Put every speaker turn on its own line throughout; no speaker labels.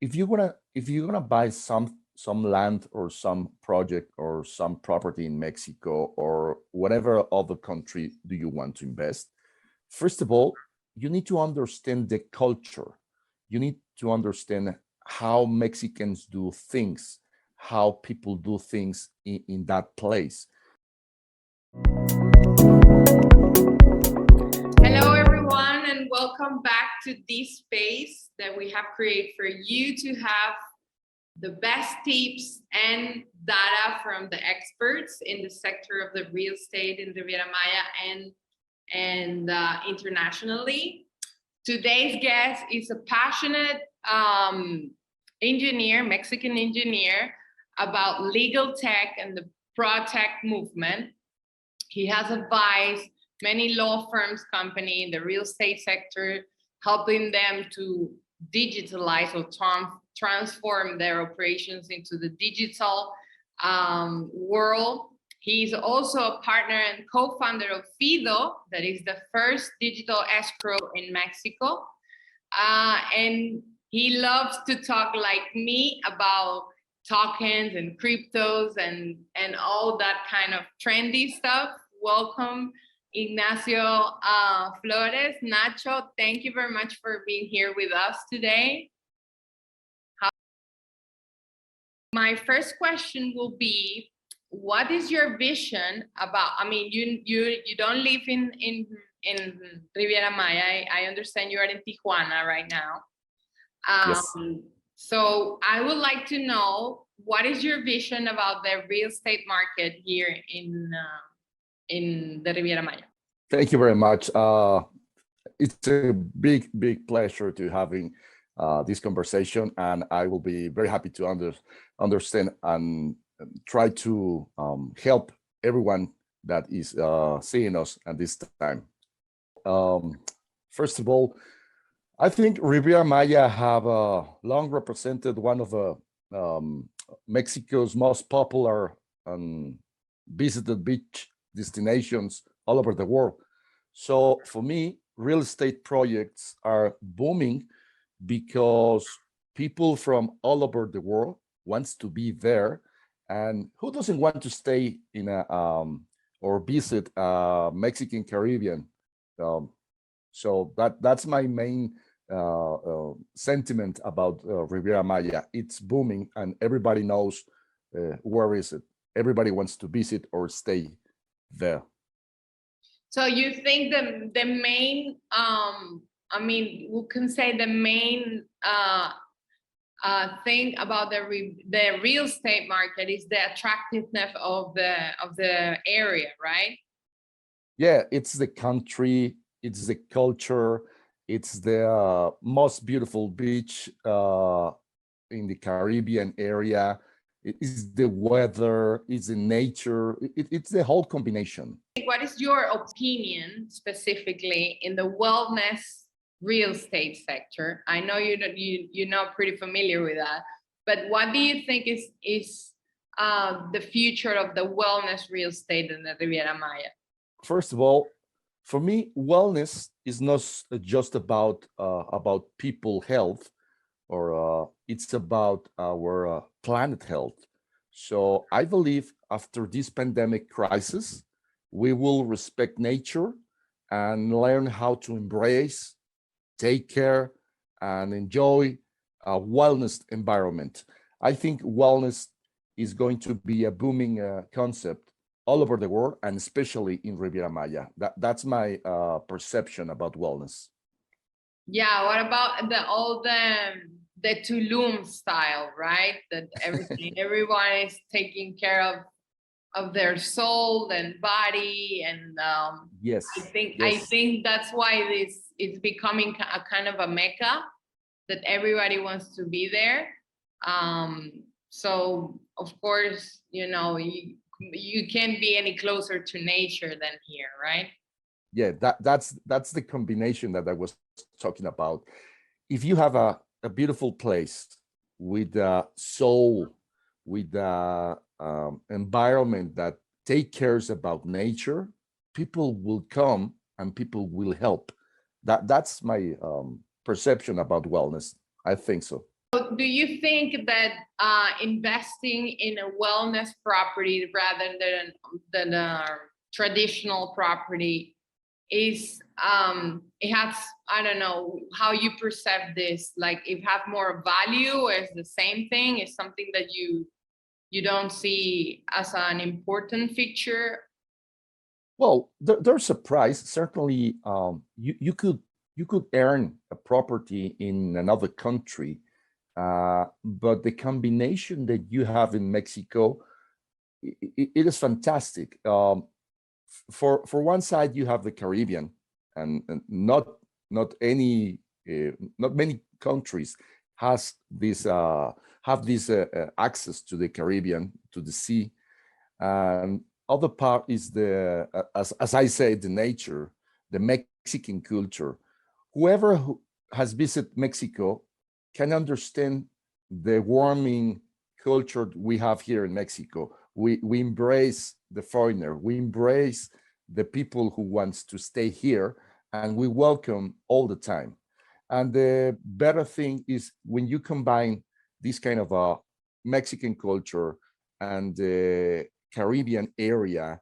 if you're gonna buy some land or some project or some property in Mexico or whatever other country do you want to invest, first of all, you need to understand the culture. You need to understand how Mexicans do things, how people do things in that place.
Hello, everyone, and welcome back to this space that we have created for you to have the best tips and data from the experts in the sector of the real estate in Riviera Maya and internationally. Today's guest is a passionate engineer, Mexican engineer, about legal tech and the pro-tech movement. He has advised many law firms, company in the real estate sector, helping them to digitalize or transform their operations into the digital world. He's also a partner and co-founder of Fido, that is the first digital escrow in Mexico. And he loves to talk like me about tokens and cryptos and all that kind of trendy stuff. Welcome, Ignacio Flores. Nacho, thank you very much for being here with us today. My first question will be, what is your vision about, I mean, you don't live in Riviera Maya. I understand you are in Tijuana right now.
Yes.
So I would like to know, what is your vision about the real estate market here in the Riviera Maya?
Thank you very much. It's a big pleasure to having this conversation, and I will be very happy to understand and try to help everyone that is seeing us at this time. First of all, I think Riviera Maya have long represented one of Mexico's most popular visited beach destinations all over the world. So for me, real estate projects are booming because people from all over the world wants to be there, and who doesn't want to stay in a or visit Mexican Caribbean? So that's my main sentiment about Riviera Maya. It's booming, and everybody knows where is it. Everybody wants to visit or stay there.
So you think the main, I mean, we can say the main thing about the real estate market is the attractiveness of the area, right?
Yeah, it's the country, it's the culture, it's the most beautiful beach in the Caribbean area. It is the weather, it's the nature, it's the whole combination.
What is your opinion specifically in the wellness real estate sector? I know you're not pretty familiar with that, but what do you think is the future of the wellness real estate in the Riviera Maya?
First of all, for me, wellness is not just about people health, or it's about our planet health. So I believe after this pandemic crisis, we will respect nature and learn how to embrace, take care, and enjoy a wellness environment. I think wellness is going to be a booming concept all over the world, and especially in Riviera Maya. That's my perception about wellness.
Yeah, what about all the Tulum style, right? That everyone is taking care of their soul and body, and
yes,
I think that's why it's becoming a kind of a mecca that everybody wants to be there. So of course, you can't be any closer to nature than here, right?
Yeah, that's the combination that I was talking about. If you have a beautiful place with a soul, with a environment that take cares about nature, people will come and people will help. That's my perception about wellness. I think so.
Do you think that investing in a wellness property rather than a traditional property is it has, I don't know how you perceive this, like it have more value, or is the same thing, is something that you don't see as an important feature?
Well, there's a price. Certainly, you could earn a property in another country, but the combination that you have in Mexico, it is fantastic. For one side, you have the Caribbean, and not any not many countries has this have this access to the Caribbean, to the sea. And other part is the as I say, the nature, the Mexican culture. Whoever who has visited Mexico can understand the warming culture we have here in Mexico. We embrace the foreigner, we embrace the people who wants to stay here, and we welcome all the time. And the better thing is when you combine this kind of a Mexican culture and the Caribbean area,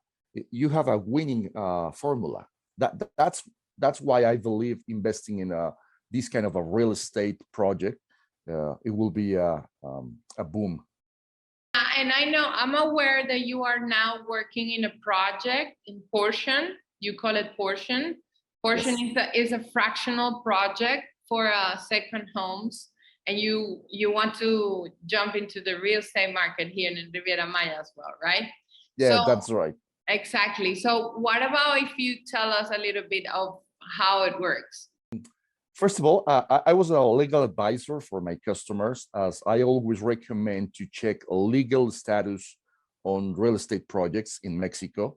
you have a winning formula. That's why I believe investing in this kind of a real estate project, it will be a boom.
And I know, I'm aware that you are now working in a project in Portion. You call it Portion. Portion
Yes.
is a fractional project for second homes, and you want to jump into the real estate market here in Riviera Maya as well, right?
Yeah,
So
that's right.
exactly. So what about if you tell us a little bit of how it works?
First of all, I was a legal advisor for my customers, as I always recommend to check legal status on real estate projects in Mexico.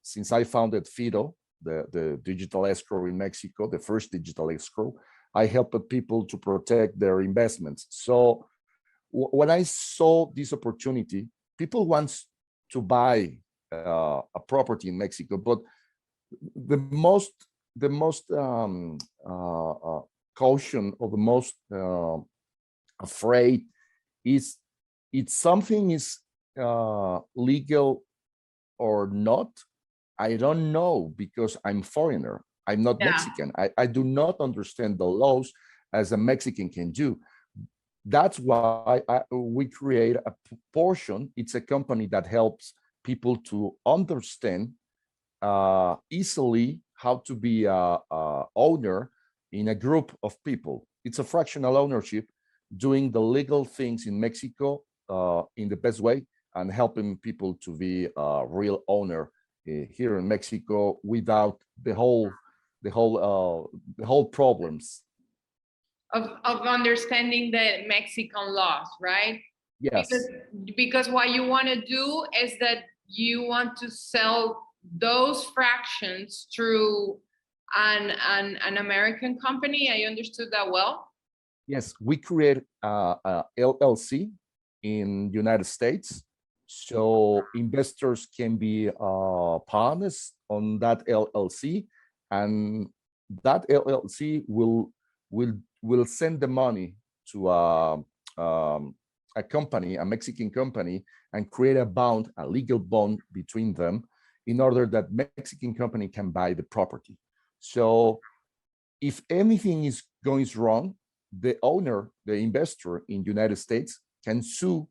Since I founded FIDO, the digital escrow in Mexico, the first digital escrow, I helped people to protect their investments. So when I saw this opportunity, people want to buy a property in Mexico, but the most the most caution, or the most afraid is if something is legal or not. I don't know, because I'm foreigner. I'm not
Yeah.
Mexican. I do not understand the laws as a Mexican can do. That's why we create a portion. It's a company that helps people to understand easily how to be a owner in a group of people. It's a fractional ownership, doing the legal things in Mexico in the best way, and helping people to be a real owner here in Mexico without the whole problems.
Of understanding the Mexican laws, right? Because
Yes,
because what you want to do is that you want to sell those fractions through an American company. I understood that well.
yes, we create a LLC in United States, so investors can be partners on that LLC, and that LLC will send the money to a company, a Mexican company, and create a bond, a legal bond between them, in order that Mexican company can buy the property. So if anything is going wrong, the owner, the investor in United States can sue,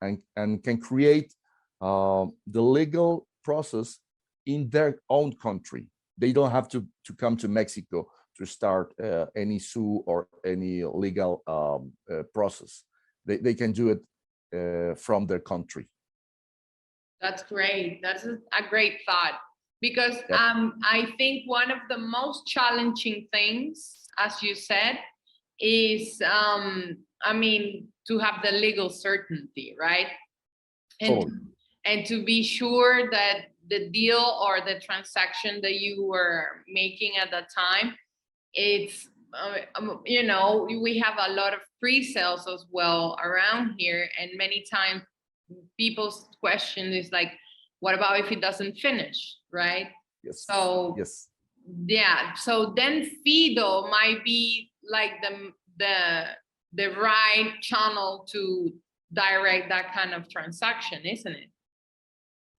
and can create the legal process in their own country. They don't have to come to Mexico to start any sue or any legal process. They can do it from their country.
That's great. That's a great thought, because
Yep.
I think one of the most challenging things, as you said, is I mean, to have the legal certainty, right? And
Totally.
and to be sure that the deal or the transaction that you were making at the time, it's you know, we have a lot of pre-sales as well around here, and many times people's question is like, what about if it doesn't finish, right?
Yes.
So
Yes.
yeah, so then Fido might be like the the right channel to direct that kind of transaction, isn't it?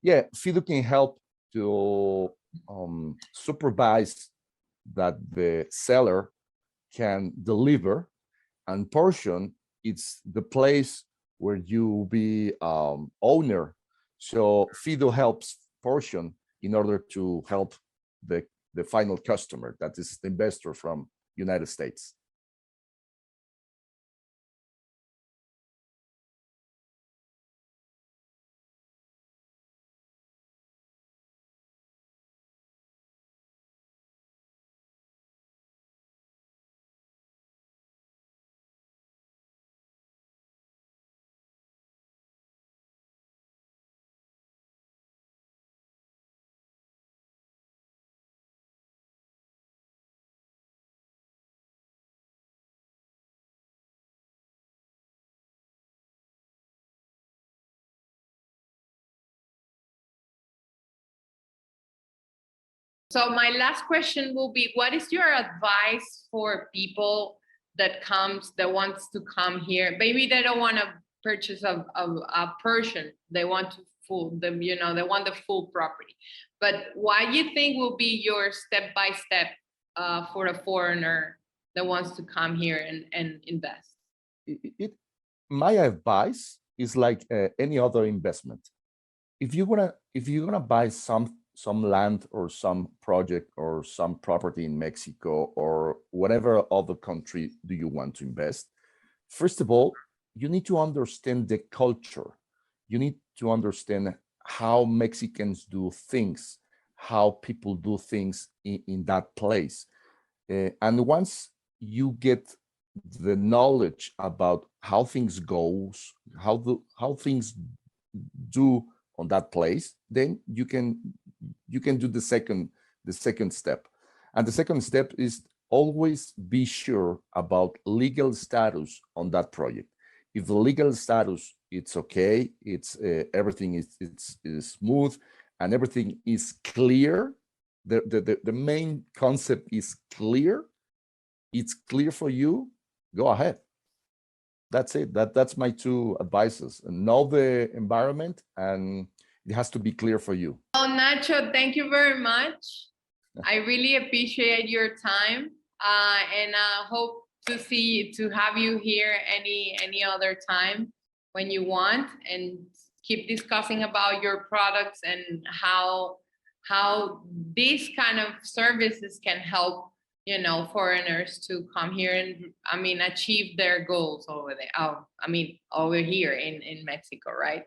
Yeah, Fido can help to supervise that the seller can deliver, and portion, it's the place where you be owner. So Fido helps portion in order to help the final customer, that is the investor from United States.
So my last question will be, what is your advice for people that wants to come here? Maybe they don't want to purchase a Persian. They want to they want the full property. But what do you think will be your step-by-step for a foreigner that wants to come here and invest?
My advice is like any other investment. If you're gonna buy some land or some project or some property in Mexico or whatever other country do you want to invest, first of all, you need to understand the culture. You need to understand how Mexicans do things, how people do things in that place. And once you get the knowledge about how things goes, how things do on that place, then you can do the second step. And the second step is always be sure about legal status on that project. If the legal status it's okay, it's everything is smooth and everything is clear, the main concept is clear, it's clear for you, go ahead. That's it. That's my two advices. Know the environment, and it has to be clear for you.
Well, Nacho, thank you very much. I really appreciate your time, and I hope to have you here any other time when you want, and keep discussing about your products and how these kind of services can help foreigners to come here and achieve their goals over there. Over here in Mexico, right?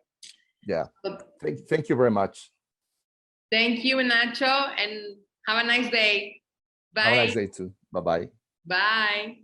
Yeah.
So,
Thank you very much.
thank you, Nacho, and have a nice day. Bye.
Have a nice day too. Bye-bye.
Bye.